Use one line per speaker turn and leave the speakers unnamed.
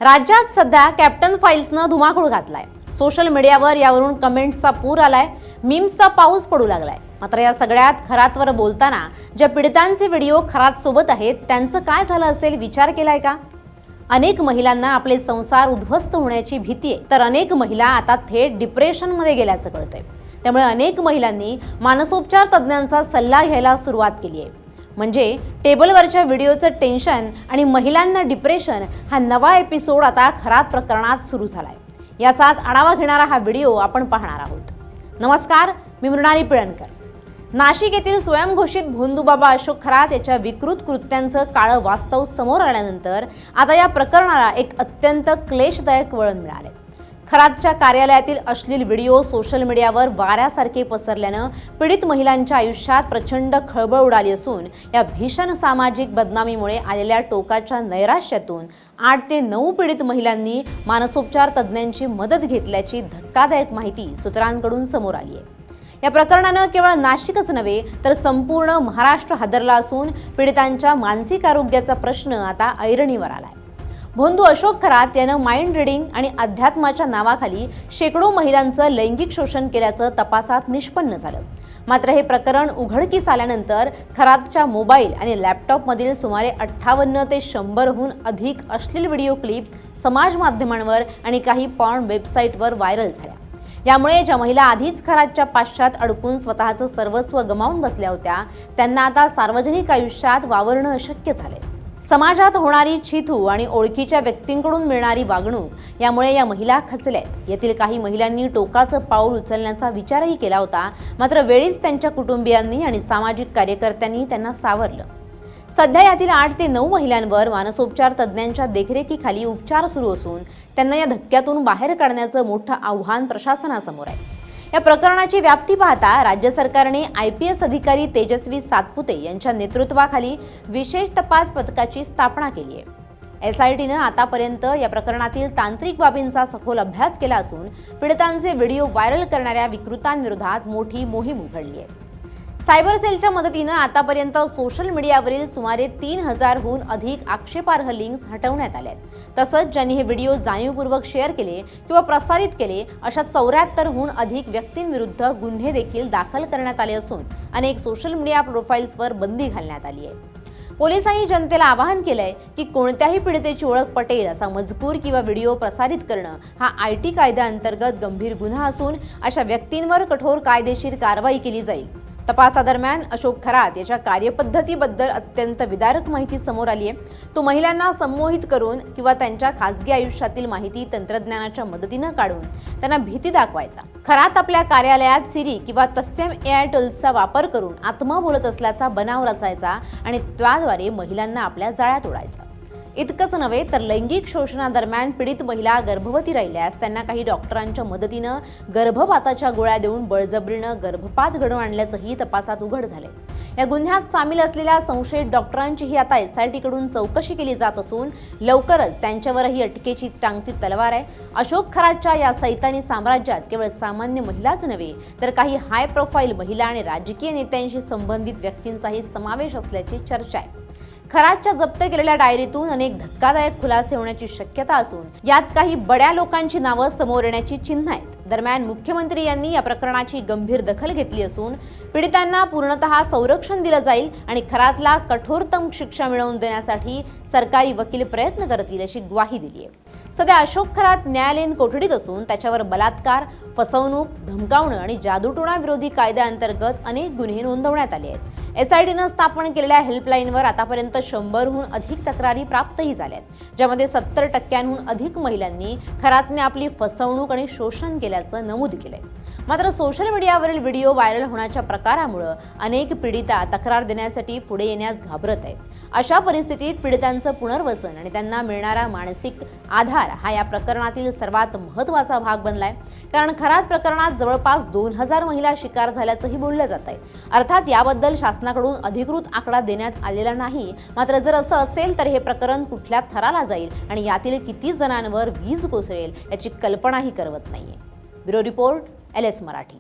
राज्यात सध्या कॅप्टन फाइल्सनं धुमाकूळ घातलाय। सोशल मीडियावर यावरून कमेंट्सचा पूर आलाय, मीम्सचा पाऊस पडू लागलाय। मात्र या सगळ्यात खरातवर बोलताना ज्या पीडितांचे व्हिडिओ खरात सोबत आहेत त्यांचं काय झालं असेल विचार केलाय का? अनेक महिलांना आपले संसार उद्ध्वस्त होण्याची भीती आहे, तर अनेक महिला आता थेट डिप्रेशनमध्ये गेल्याचं कळतंय। त्यामुळे अनेक महिलांनी मानसोपचार तज्ञांचा सल्ला घ्यायला सुरुवात केली आहे। म्हणजे टेबलवरच्या व्हिडिओचं टेन्शन आणि महिलांना डिप्रेशन हा नवा एपिसोड आता खरात प्रकरणात सुरू झालाय। याचाच आढावा घेणारा हा व्हिडिओ आपण पाहणार आहोत। नमस्कार, मी मृणाली पिळणकर। नाशिक येथील स्वयंघोषित भोंदूबाबा अशोक खरात याच्या विकृत कृत्यांचं काळं वास्तव समोर आल्यानंतर आता या प्रकरणाला एक अत्यंत क्लेशदायक वळण मिळाले। खरातच्या कार्यालयातील अश्लील व्हिडिओ सोशल मीडियावर वाऱ्यासारखे पसरल्यानं पीडित महिलांच्या आयुष्यात प्रचंड खळबळ उडाली असून या भीषण सामाजिक बदनामीमुळे आलेल्या टोकाच्या नैराश्यातून 8 ते 9 पीडित महिलांनी मानसोपचार तज्ञांची मदत घेतल्याची धक्कादायक माहिती सूत्रांकडून समोर आली आहे। या प्रकरणानं केवळ नाशिकच नव्हे तर संपूर्ण महाराष्ट्र हादरला असून पीडितांच्या मानसिक आरोग्याचा प्रश्न आता ऐरणीवर आलाय। भोंदू अशोक खरात यानं माइंड रीडिंग आणि अध्यात्माच्या नावाखाली शेकडो महिलांचं लैंगिक शोषण केल्याचं तपासात निष्पन्न झालं। मात्र हे प्रकरण उघडकीस आल्यानंतर खरातच्या मोबाईल आणि लॅपटॉपमधील सुमारे 58 ते 100हून अधिक अश्लील व्हिडिओ क्लिप्स समाज माध्यमांवर आणि काही पॉर्न वेबसाईटवर व्हायरल झाल्या। यामुळे ज्या महिला आधीच खरातच्या पाश्चात अडकून स्वतःचं सर्वस्व गमावून बसल्या होत्या त्यांना आता सार्वजनिक आयुष्यात वावरणं अशक्य झाले। समाजात होणारी छिथू आणि ओळखीच्या व्यक्तींकडून मिळणारी वागणूक यामुळे या महिला खचल्यात। यातील काही महिलांनी टोकाचं पाऊल उचलण्याचा विचारही केला होता, मात्र वेळीच त्यांच्या कुटुंबियांनी आणि सामाजिक कार्यकर्त्यांनी त्यांना सावरलं। सध्या यातील 8 ते 9 महिलांवर मानसोपचार तज्ञांच्या देखरेखीखाली उपचार सुरू असून त्यांना या धक्क्यातून बाहेर काढण्याचं मोठं आव्हान प्रशासनासमोर आहे। या प्रकरणाची व्याप्ती पाहता राज्य सरकारने IPS अधिकारी तेजस्वी सातपुते यांच्या नेतृत्वाखाली विशेष तपास पथकाची स्थापना केली आहे। SITनं आतापर्यंत या प्रकरणातील तांत्रिक बाबींचा सखोल अभ्यास केला असून पीडितांचे व्हिडिओ व्हायरल करणाऱ्या विकृतांविरोधात मोठी मोहीम उघडली आहे। सायबर सेलच्या मदतीनं आतापर्यंत सोशल मीडियावरील सुमारे 3000हून अधिक आक्षेपार्ह लिंक्स हटवण्यात आल्या आहेत। तसंच ज्यांनी हे व्हिडिओ जाणीवपूर्वक शेअर केले किंवा प्रसारित केले अशा 74हून अधिक व्यक्तींविरुद्ध गुन्हे देखील दाखल करण्यात आले असून अनेक सोशल मीडिया प्रोफाईल्सवर बंदी घालण्यात आली आहे। पोलिसांनी जनतेला आवाहन केलंय की कोणत्याही पीडितेची ओळख पटेल असा मजकूर किंवा व्हिडिओ प्रसारित करणं हा IT कायद्याअंतर्गत गंभीर गुन्हा असून अशा व्यक्तींवर कठोर कायदेशीर कारवाई केली जाईल। तपासादरम्यान अशोक खरात याच्या कार्यपद्धतीबद्दल अत्यंत विदारक माहिती समोर आली आहे। तो महिलांना संमोहित करून किंवा त्यांच्या खासगी आयुष्यातील माहिती तंत्रज्ञानाच्या मदतीनं काढून त्यांना भीती दाखवायचा। खरात आपल्या कार्यालयात सिरी किंवा तत्सम AI टूल्सचा वापर करून आत्मा बोलत असल्याचा बनाव रचायचा आणि त्याद्वारे महिलांना आपल्या जाळ्यात ओढायचा। इतकंच नव्हे तर लैंगिक शोषणादरम्यान पीडित महिला गर्भवती राहिल्यास त्यांना काही डॉक्टरांच्या मदतीनं गर्भपाताच्या गोळ्या देऊन बळजबरीनं गर्भपात घडवून आणल्याचंही तपासात उघड झालंय। या गुन्ह्यात सामील असलेल्या संशयित डॉक्टरांचीही आता SIT कडून चौकशी केली जात असून लवकरच त्यांच्यावरही अटकेची टांगती तलवार आहे। अशोक खरातच्या या सैतानी साम्राज्यात केवळ सामान्य महिलाच नव्हे तर काही हाय प्रोफाईल महिला आणि राजकीय नेत्यांशी संबंधित व्यक्तींचाही समावेश असल्याची चर्चा आहे। खरातच्या जप्त केलेल्या डायरीतून अनेक धक्कादायक खुलासे होण्याची शक्यता असून यात काही बड्या लोकांची नावं समोर येण्याची चिन्ह आहेत। दरम्यान मुख्यमंत्री यांनी या प्रकरणाची गंभीर दखल घेतली असून पीडितांना पूर्णतः संरक्षण दिलं जाईल आणि खरातला कठोरतम शिक्षा मिळवून देण्यासाठी सरकारी वकील प्रयत्न करतील अशी ग्वाही दिली आहे। सध्या अशोक खरात न्यायालयीन कोठडीत असून त्याच्यावर बलात्कार, फसवणूक, धमकावणं आणि जादूटोणा विरोधी कायद्याअंतर्गत अनेक गुन्हे नोंदवण्यात आले आहेत। SITनं स्थापन केलेल्या हेल्पलाईनवर आतापर्यंत 100हून अधिक तक्रारी प्राप्तही झाल्यात, ज्यामध्ये 70%हून अधिक महिलांनी खरातने आपली फसवणूक आणि शोषण केल्याचं नमूद केलंय। मात्र सोशल मीडियावरील व्हिडिओ व्हायरल होण्याच्या प्रकारामुळे अनेक पीडिता तक्रार देण्यासाठी पुढे येण्यास घाबरत आहेत। अशा परिस्थितीत पीडितांचं पुनर्वसन आणि त्यांना मिळणारा मानसिक आधार हा या प्रकरणातील सर्वात महत्त्वाचा भाग बनलाय। कारण खरात प्रकरणात जवळपास 2000 महिला शिकार झाल्याचंही बोललं जात आहे। अर्थात याबद्दल शासनाकडून अधिकृत आकडा देण्यात आलेला नाही, मात्र जर असं असेल तर हे प्रकरण कुठल्या थराला जाईल आणि यातील किती जणांवर वीज कोसळेल याची कल्पनाही करवत नाहीये। Bureau report LS Marathi.